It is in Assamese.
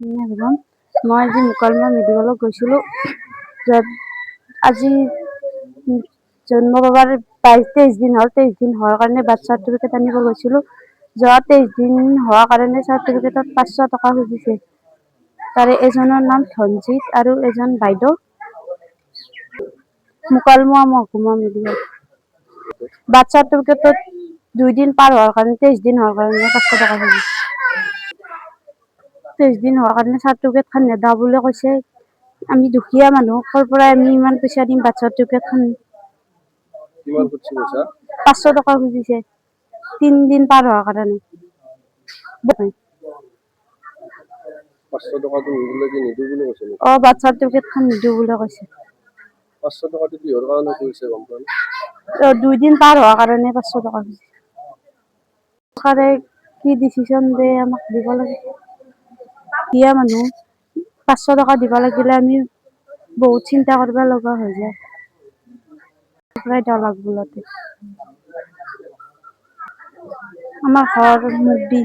এভৰিৱান, মই আজি মুকালমুৱা মেডিকেলত গৈছিলোঁ। য'ত আজি জন্ম পাবাৰ 23 দিন হ'ল। 23 দিন হোৱাৰ কাৰণে বাৰ্থ চাৰ্টিফিকেট আনিব গৈছিলোঁ। যোৱা 23 দিন হোৱাৰ কাৰণে চাৰ্টিফিকেটত 500 টকা খুজিছে। তাৰে এজনৰ নাম ধনজিত আৰু এজন বাইদেউ। মুকালমুৱা মহকুমা মেডিকেল। বাৰ্থ চাৰ্টিফিকেটত 2 দিন পাৰ হোৱাৰ কাৰণে 23 দিন হোৱাৰ কাৰণে 500 টকা খুজিছে। 23 দিন হোৱাৰ কাৰণে চাৰ্টিফিকেটখন নেদা বুলি কৈছে। আমি দুখীয়া মানুহ, ক'ৰ পৰা আমি ইমান পইচা দিম বাৰ্থ চাৰ্টিফিকেটখন? কিমান খুজিছে পইচা? 500 টকা খুজিছে 3 দিন পাৰ হোৱাৰ কাৰণে। 500 টকাটো নিদিলে কি নিদিওঁ বুলি কৈছে নেকি? বাৰ্থ চাৰ্টিফিকেটখন নিদিওঁ বুলি কৈছে। 500 টকাটো কিহৰ কাৰণে খুজিছে গম পোৱা নে? 2 দিন পাৰ হোৱাৰ কাৰণে 500 টকা খুজিছে। চৰকাৰে কি ডিচিশ্যন দিয়ে আমাক দিব লাগে। দুখীয়া মানুহ, 500 টকা দিব লাগিলে আমি বহুত চিন্তা কৰিব লগা হৈ যায়। আমাৰ ঘৰ মুগদি।